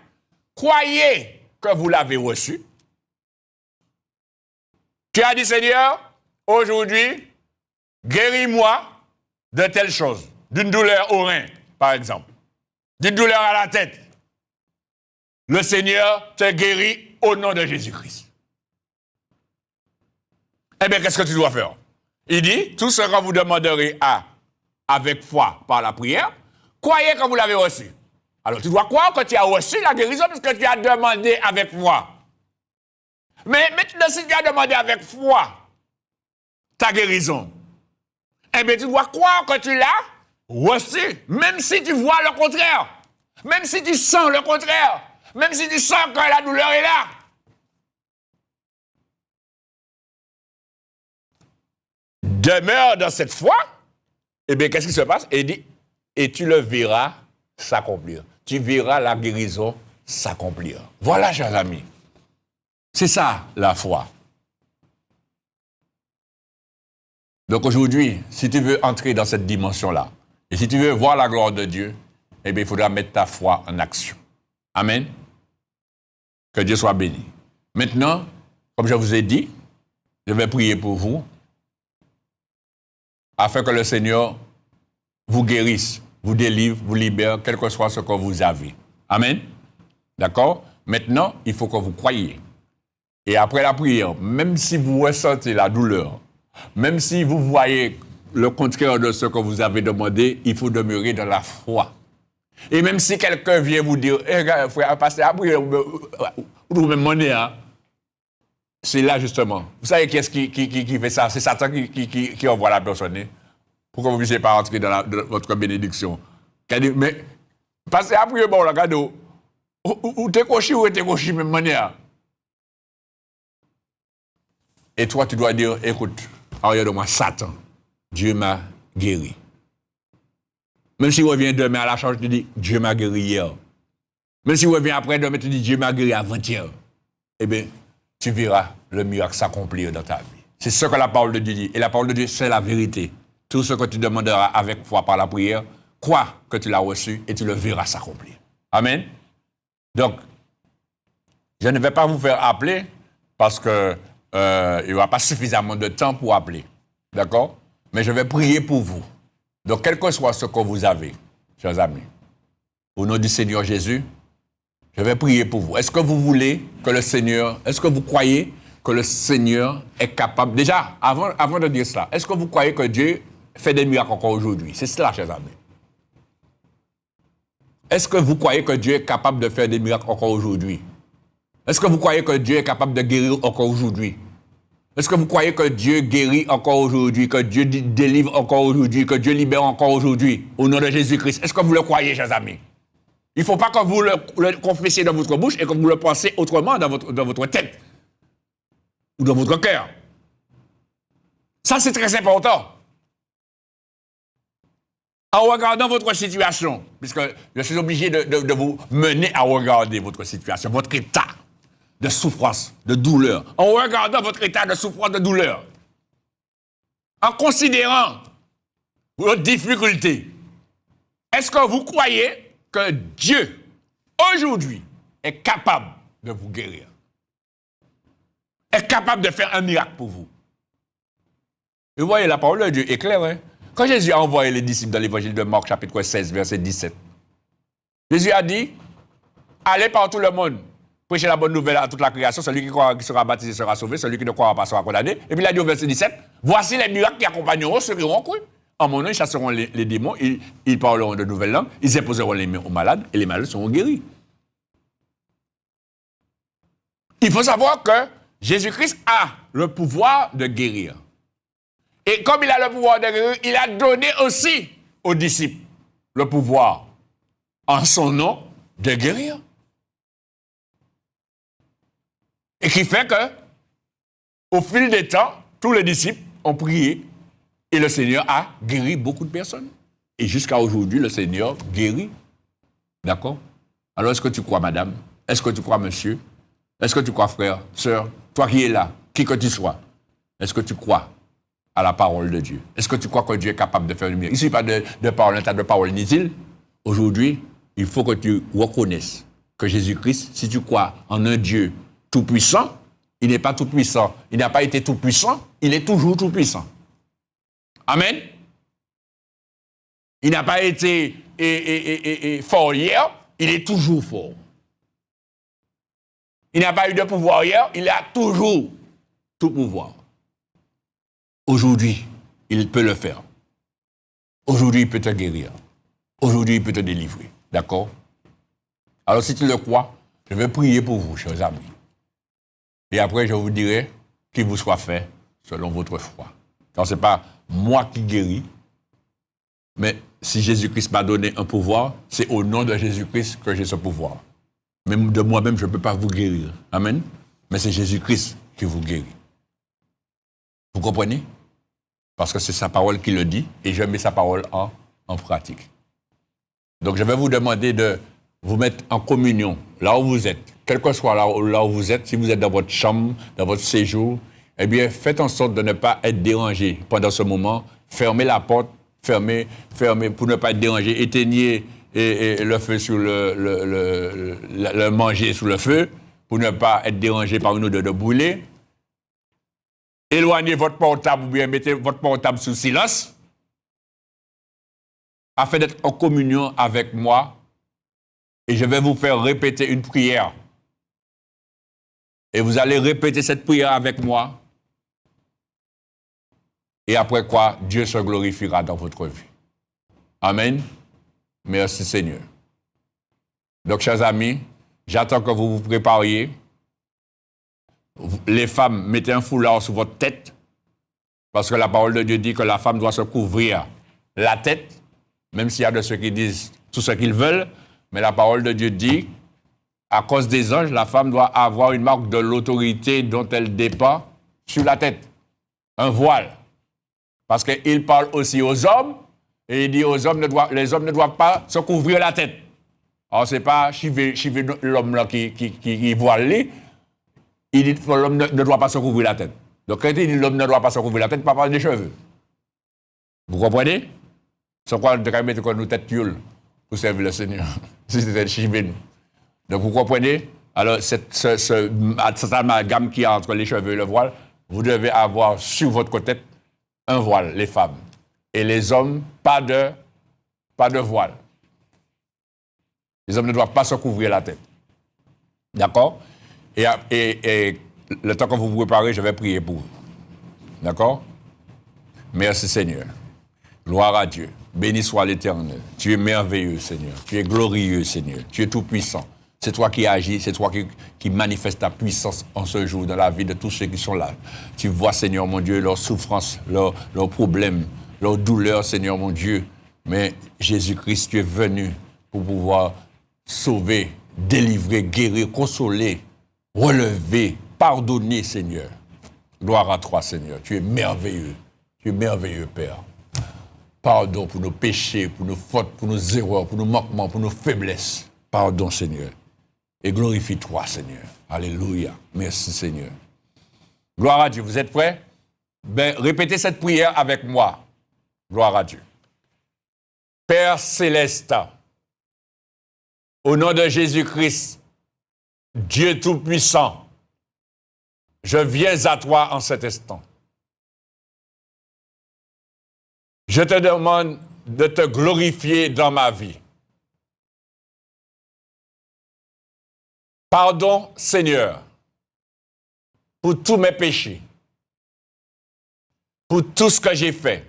croyez que vous l'avez reçu. Tu as dit, Seigneur, aujourd'hui, guéris-moi de telle chose, d'une douleur au rein, par exemple, d'une douleur à la tête. Le Seigneur te guérit au nom de Jésus-Christ. Eh bien, qu'est-ce que tu dois faire? Il dit, tout ce que vous demanderez avec foi par la prière, croyez que vous l'avez reçu. Alors, tu dois croire que tu as reçu la guérison puisque tu as demandé avec foi. Mais maintenant, si tu as demandé avec foi ta guérison, eh bien, tu dois croire que tu l'as reçu, même si tu vois le contraire, même si tu sens le contraire, même si tu sens que la douleur est là. Demeure dans cette foi, eh bien, qu'est-ce qui se passe? Il dit, et tu le verras s'accomplir. Tu verras la guérison s'accomplir. Voilà, chers amis. C'est ça, la foi. Donc aujourd'hui, si tu veux entrer dans cette dimension-là, et si tu veux voir la gloire de Dieu, eh bien, il faudra mettre ta foi en action. Amen. Que Dieu soit béni. Maintenant, comme je vous ai dit, je vais prier pour vous, afin que le Seigneur vous guérisse, vous délivre, vous libère, quel que soit ce que vous avez. Amen. D'accord? Maintenant, il faut que vous croyiez. Et après la prière, même si vous ressentez la douleur, même si vous voyez le contraire de ce que vous avez demandé, il faut demeurer dans la foi. Et même si quelqu'un vient vous dire, frère, pasteur, après, vous me demandez, hein? C'est là justement. Vous savez qui est-ce qui fait ça? C'est Satan qui envoie la personne. Hein? Pour que vous ne puissiez pas entrer dans votre bénédiction. Mais, pasteur, après, bon, regardez, ou t'es coché ou t'es coché, même manière. Et toi, tu dois dire, écoute, arrière de moi, Satan, Dieu m'a guéri. Même si revient demain à la charge, tu dis, Dieu m'a guéri hier. Même si revient après demain, tu dis, Dieu m'a guéri avant-hier. Eh bien, tu verras le miracle s'accomplir dans ta vie. C'est ce que la parole de Dieu dit. Et la parole de Dieu, c'est la vérité. Tout ce que tu demanderas avec foi par la prière, crois que tu l'as reçu et tu le verras s'accomplir. Amen. Donc, je ne vais pas vous faire appeler parce que il n'y aura pas suffisamment de temps pour appeler. D'accord? Mais je vais prier pour vous. Donc, quel que soit ce que vous avez, chers amis, au nom du Seigneur Jésus, je vais prier pour vous. Est-ce que vous voulez que le Seigneur, est-ce que vous croyez que le Seigneur est capable, déjà, avant de dire cela, est-ce que vous croyez que Dieu fait des miracles encore aujourd'hui? C'est cela, chers amis. Est-ce que vous croyez que Dieu est capable de faire des miracles encore aujourd'hui? Est-ce que vous croyez que Dieu est capable de guérir encore aujourd'hui? Est-ce que vous croyez que Dieu guérit encore aujourd'hui, que Dieu délivre encore aujourd'hui, que Dieu libère encore aujourd'hui, au nom de Jésus-Christ? Est-ce que vous le croyez, chers amis? Il ne faut pas que vous le confessiez dans votre bouche et que vous le pensez autrement dans votre tête ou dans votre cœur. Ça, c'est très important. En regardant votre situation, puisque je suis obligé de vous mener à regarder votre situation, votre état de souffrance, de douleur. En regardant votre état de souffrance, de douleur. En considérant vos difficultés. Est-ce que vous croyez que Dieu, aujourd'hui, est capable de vous guérir? Est capable de faire un miracle pour vous? Et vous voyez, la parole de Dieu est claire. Hein? Quand Jésus a envoyé les disciples dans l'évangile de Marc, chapitre 16, verset 17, Jésus a dit, allez par tout le monde, prêchez la bonne nouvelle à toute la création, celui qui croira qui sera baptisé sera sauvé, celui qui ne croira pas sera condamné. Et puis il a dit au verset 17, voici les miracles qui accompagneront ceux qui auront cru. En mon nom, ils chasseront les démons, ils parleront de nouvelles langues, ils imposeront les mains aux malades et les malades seront guéris. Il faut savoir que Jésus-Christ a le pouvoir de guérir. Et comme il a le pouvoir de guérir, il a donné aussi aux disciples le pouvoir, en son nom, de guérir. Et qui fait que, au fil des temps, tous les disciples ont prié et le Seigneur a guéri beaucoup de personnes. Et jusqu'à aujourd'hui, le Seigneur guérit. D'accord? Alors, est-ce que tu crois, madame? Est-ce que tu crois, monsieur? Est-ce que tu crois, frère, sœur? Toi qui es là, qui que tu sois, est-ce que tu crois à la parole de Dieu? Est-ce que tu crois que Dieu est capable de faire une miracle? Il ne suffit pas de parole, un tas de paroles inutiles. Aujourd'hui, il faut que tu reconnaisses que Jésus-Christ, si tu crois en un Dieu tout-puissant, il n'est pas tout-puissant. Il n'a pas été tout-puissant, il est toujours tout-puissant. Amen. Il n'a pas été fort hier, il est toujours fort. Il n'a pas eu de pouvoir hier, il a toujours tout pouvoir. Aujourd'hui, il peut le faire. Aujourd'hui, il peut te guérir. Aujourd'hui, il peut te délivrer. D'accord? Alors, si tu le crois, je vais prier pour vous, chers amis. Et après, je vous dirai qu'il vous soit fait selon votre foi. Car ce n'est pas moi qui guéris, mais si Jésus-Christ m'a donné un pouvoir, c'est au nom de Jésus-Christ que j'ai ce pouvoir. Même de moi-même, je ne peux pas vous guérir. Amen. Mais c'est Jésus-Christ qui vous guérit. Vous comprenez? Parce que c'est sa parole qui le dit et je mets sa parole en pratique. Donc je vais vous demander de vous mettre en communion là où vous êtes. Quel que soit là où vous êtes, si vous êtes dans votre chambre, dans votre séjour, eh bien faites en sorte de ne pas être dérangé pendant ce moment. Fermez la porte, fermez pour ne pas être dérangé. Éteignez le feu sur le manger sous le feu pour ne pas être dérangé par une odeur de brûlé. Éloignez votre portable ou bien mettez votre portable sous silence. afin d'être en communion avec moi. Et je vais vous faire répéter une prière. Et vous allez répéter cette prière avec moi. Et après quoi, Dieu se glorifiera dans votre vie. Amen. Merci Seigneur. Donc, chers amis, j'attends que vous vous prépariez. Les femmes, mettez un foulard sur votre tête. Parce que la parole de Dieu dit que la femme doit se couvrir la tête. Même s'il y a de ceux qui disent tout ce qu'ils veulent. Mais la parole de Dieu dit, à cause des anges, la femme doit avoir une marque de l'autorité dont elle dépend sur la tête. Un voile. Parce qu'il parle aussi aux hommes, et il dit aux hommes, les hommes ne doivent pas se couvrir la tête. Alors, ce n'est pas l'homme là qui voile lui. Il dit que l'homme ne doit pas se couvrir la tête. Donc, quand il dit l'homme ne doit pas se couvrir la tête, il ne parle pas des cheveux. Vous comprenez? C'est quoi le mettre qu'on nous tête tulle pour servir le Seigneur? Si c'était chivin. Donc, vous comprenez? Alors, cette amalgame qu'il y a entre les cheveux et le voile, vous devez avoir sur votre tête un voile, les femmes. Et les hommes, pas de voile. Les hommes ne doivent pas se couvrir la tête. D'accord? Et le temps que vous vous préparez, je vais prier pour vous. D'accord? Merci Seigneur. Gloire à Dieu. Béni soit l'Éternel. Tu es merveilleux, Seigneur. Tu es glorieux, Seigneur. Tu es tout-puissant. C'est toi qui agis, c'est toi qui manifeste ta puissance en ce jour dans la vie de tous ceux qui sont là. Tu vois, Seigneur mon Dieu, leurs souffrances, leurs problèmes, leurs douleurs, Seigneur mon Dieu. Mais Jésus-Christ, tu es venu pour pouvoir sauver, délivrer, guérir, consoler, relever, pardonner, Seigneur. Gloire à toi, Seigneur. Tu es merveilleux. Tu es merveilleux, Père. Pardon pour nos péchés, pour nos fautes, pour nos erreurs, pour nos manquements, pour nos faiblesses. Pardon, Seigneur. Et glorifie-toi, Seigneur. Alléluia. Merci, Seigneur. Gloire à Dieu. Vous êtes prêts? Ben, répétez cette prière avec moi. Gloire à Dieu. Père céleste, au nom de Jésus-Christ, Dieu Tout-Puissant, je viens à toi en cet instant. Je te demande de te glorifier dans ma vie. Pardon, Seigneur, pour tous mes péchés, pour tout ce que j'ai fait,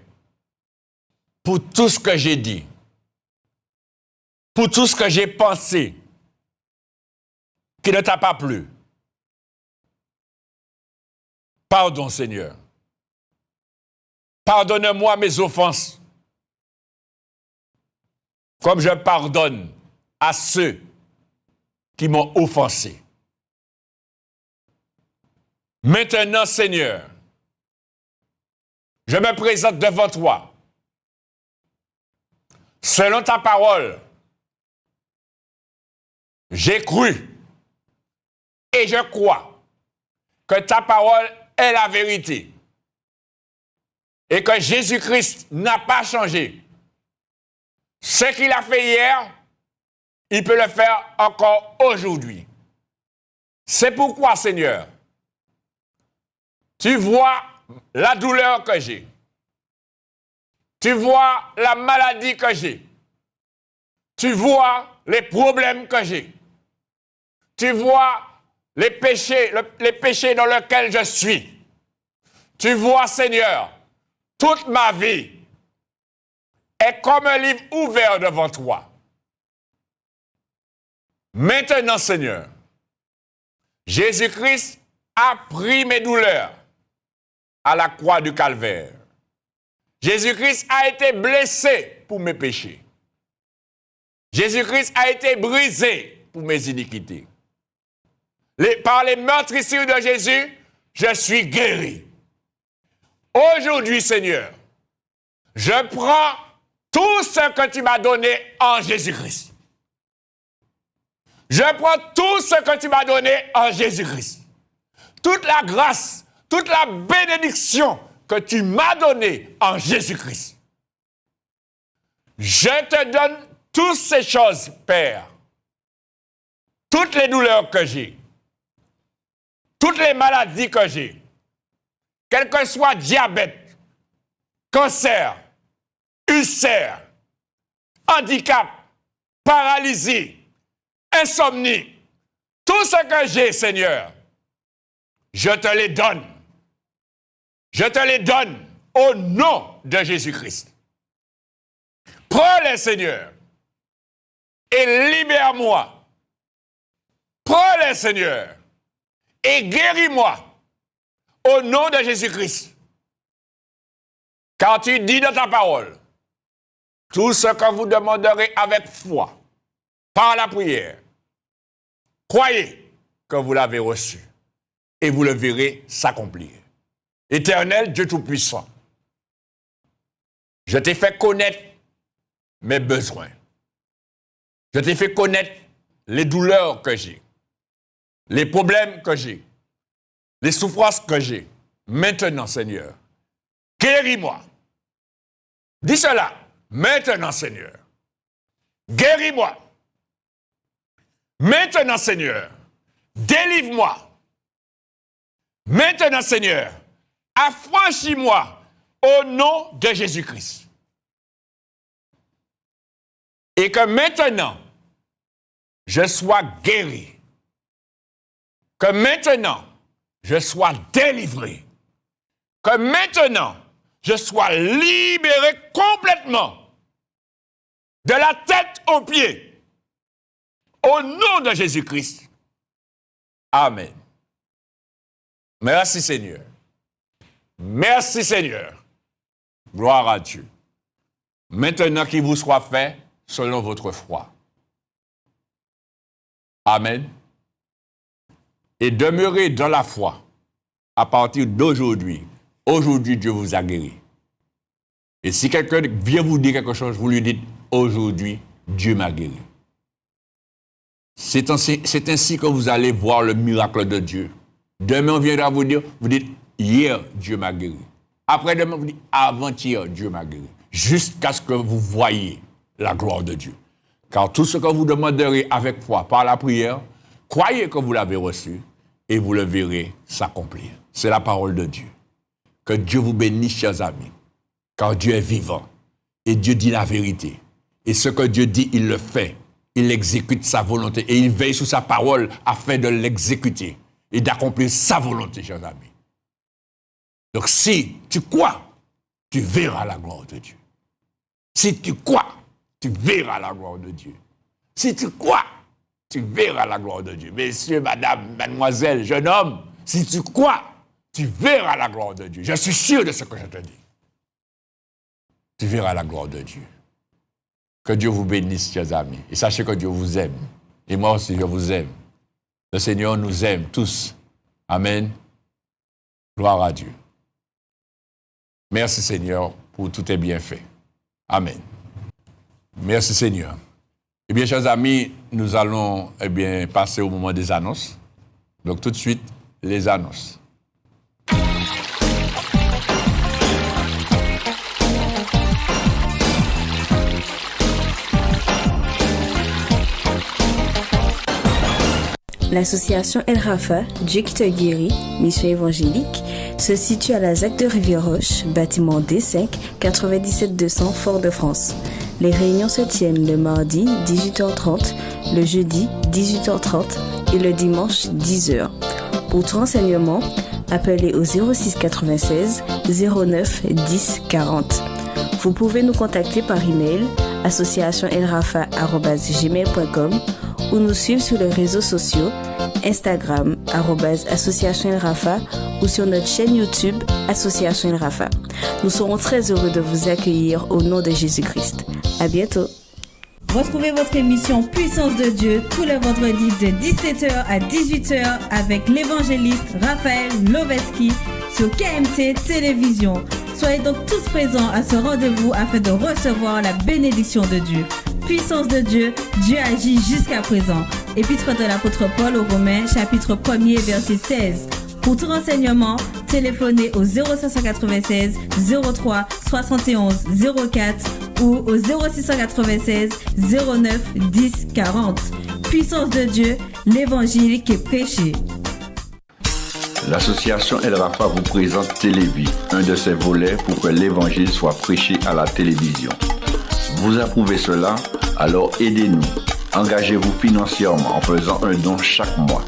pour tout ce que j'ai dit, pour tout ce que j'ai pensé qui ne t'a pas plu. Pardon, Seigneur. Pardonne-moi mes offenses, comme je pardonne à ceux qui m'ont offensé. Maintenant, Seigneur, je me présente devant toi. Selon ta parole, j'ai cru et je crois que ta parole est la vérité et que Jésus-Christ n'a pas changé. Ce qu'il a fait hier, il peut le faire encore aujourd'hui. C'est pourquoi, Seigneur, tu vois la douleur que j'ai. Tu vois la maladie que j'ai. Tu vois les problèmes que j'ai. Tu vois les péchés dans lesquels je suis. Tu vois, Seigneur, toute ma vie est comme un livre ouvert devant toi. Maintenant, Seigneur, Jésus-Christ a pris mes douleurs à la croix du Calvaire. Jésus-Christ a été blessé pour mes péchés. Jésus-Christ a été brisé pour mes iniquités. Par les meurtrissures de Jésus, je suis guéri. Aujourd'hui, Seigneur, je prends tout ce que tu m'as donné en Jésus-Christ. Je prends tout ce que tu m'as donné en Jésus-Christ. Toute la grâce, toute la bénédiction que tu m'as donnée en Jésus-Christ. Je te donne toutes ces choses, Père. Toutes les douleurs que j'ai. Toutes les maladies que j'ai. Quel que soit diabète, cancer, ulcère, handicap, paralysie, insomnie, tout ce que j'ai, Seigneur, je te les donne. Je te les donne au nom de Jésus-Christ. Prends-les, Seigneur, et libère-moi. Prends-les, Seigneur, et guéris-moi au nom de Jésus-Christ. Car tu dis dans ta parole, tout ce que vous demanderez avec foi, par la prière, croyez que vous l'avez reçu et vous le verrez s'accomplir. Éternel Dieu Tout-Puissant, je t'ai fait connaître mes besoins. Je t'ai fait connaître les douleurs que j'ai, les problèmes que j'ai, les souffrances que j'ai. Maintenant, Seigneur, guéris-moi. Dis cela. Maintenant, Seigneur, guéris-moi. Maintenant, Seigneur, délivre-moi. Maintenant, Seigneur, affranchis-moi au nom de Jésus-Christ. Et que maintenant, je sois guéri. Que maintenant, je sois délivré. Que maintenant, je sois libéré complètement de la tête aux pieds. Au nom de Jésus-Christ. Amen. Merci Seigneur. Merci Seigneur. Gloire à Dieu. Maintenant qu'il vous soit fait selon votre foi. Amen. Et demeurez dans la foi à partir d'aujourd'hui. Aujourd'hui, Dieu vous a guéri. Et si quelqu'un vient vous dire quelque chose, vous lui dites, aujourd'hui, Dieu m'a guéri. C'est ainsi que vous allez voir le miracle de Dieu. Demain, on viendra vous dire, vous dites, hier, Dieu m'a guéri. Après-demain, vous dites, avant-hier, Dieu m'a guéri. Jusqu'à ce que vous voyiez la gloire de Dieu. Car tout ce que vous demanderez avec foi par la prière, croyez que vous l'avez reçu et vous le verrez s'accomplir. C'est la parole de Dieu. Que Dieu vous bénisse, chers amis. Car Dieu est vivant et Dieu dit la vérité. Et ce que Dieu dit, il le fait. Il exécute sa volonté et il veille sur sa parole afin de l'exécuter et d'accomplir sa volonté, chers amis. Donc si tu crois, tu verras la gloire de Dieu. Si tu crois, tu verras la gloire de Dieu. Si tu crois, tu verras la gloire de Dieu. Messieurs, madame, mademoiselle, jeune homme, si tu crois, tu verras la gloire de Dieu. Je suis sûr de ce que je te dis. Tu verras la gloire de Dieu. Que Dieu vous bénisse, chers amis. Et sachez que Dieu vous aime. Et moi aussi, je vous aime. Le Seigneur nous aime tous. Amen. Gloire à Dieu. Merci, Seigneur, pour tous tes bienfaits. Amen. Merci, Seigneur. Eh bien, chers amis, nous allons passer au moment des annonces. Donc, tout de suite, les annonces. L'association El Rafa, Dieu qui te guérit, mission évangélique, se situe à la ZAC de Rivière-Roche, bâtiment D5, 97 200 Fort-de-France. Les réunions se tiennent le mardi 18h30, le jeudi 18h30 et le dimanche 10h. Pour tout renseignement, appelez au 06 96 09 10 40. Vous pouvez nous contacter par email associationelrafa@gmail.com ou nous suivre sur les réseaux sociaux Instagram @associationelrafa ou sur notre chaîne YouTube Association El Rafa. Nous serons très heureux de vous accueillir au nom de Jésus-Christ. À bientôt. Retrouvez votre émission Puissance de Dieu tous les vendredis de 17h à 18h avec l'évangéliste Raphaël Loveski sur KMT Télévision. Soyez donc tous présents à ce rendez-vous afin de recevoir la bénédiction de Dieu. Puissance de Dieu, Dieu agit jusqu'à présent. Épître de l'apôtre Paul aux Romains, chapitre 1er, verset 16. Pour tout renseignement, téléphonez au 0596 03 71 04 ou au 0696 09 10 40. Puissance de Dieu, l'évangile qui est prêché. L'association El Rafa vous présente Télévie, un de ses volets pour que l'évangile soit prêché à la télévision. Vous approuvez cela? Alors aidez-nous. Engagez-vous financièrement en faisant un don chaque mois.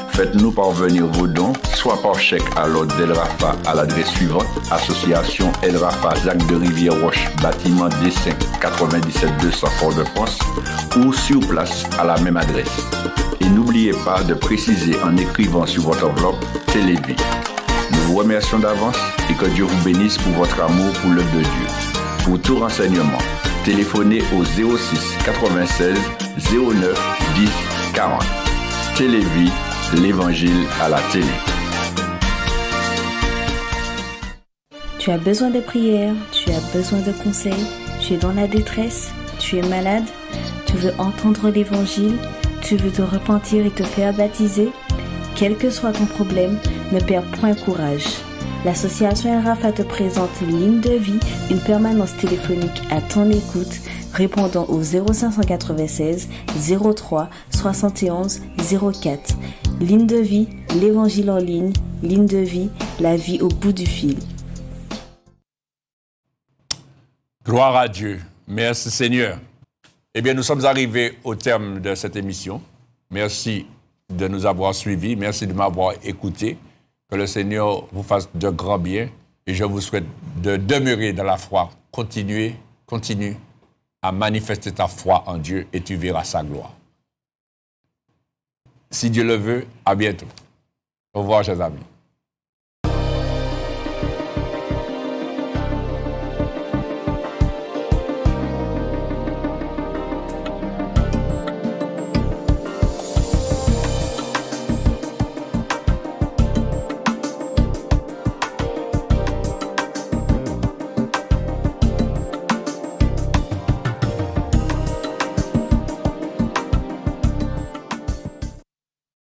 Faites-nous parvenir vos dons, soit par chèque à l'ordre d'El Rafa à l'adresse suivante, Association El Rafa, Zac de Rivière-Roche, bâtiment D5, 97 200 Fort-de-France, ou sur place à la même adresse. Et n'oubliez pas de préciser en écrivant sur votre enveloppe Télévie. Nous vous remercions d'avance et que Dieu vous bénisse pour votre amour pour l'œuvre de Dieu. Pour tout renseignement, téléphonez au 06 96 09 10 40. Télévie, l'Évangile à la télé. Tu as besoin de prière, tu as besoin de conseils, tu es dans la détresse, tu es malade, tu veux entendre l'Évangile, tu veux te repentir et te faire baptiser. Quel que soit ton problème, ne perds point courage. L'association El Rafa te présente Ligne de vie, une permanence téléphonique à ton écoute, répondant au 0596 03 71 04. Ligne de vie, l'évangile en ligne. Ligne de vie, la vie au bout du fil. Gloire à Dieu. Merci Seigneur. Eh bien, nous sommes arrivés au terme de cette émission. Merci de nous avoir suivis. Merci de m'avoir écouté. Que le Seigneur vous fasse de grands biens. Et je vous souhaite de demeurer dans la foi. Continue à manifester ta foi en Dieu et tu verras sa gloire. Si Dieu le veut, à bientôt. Au revoir, chers amis.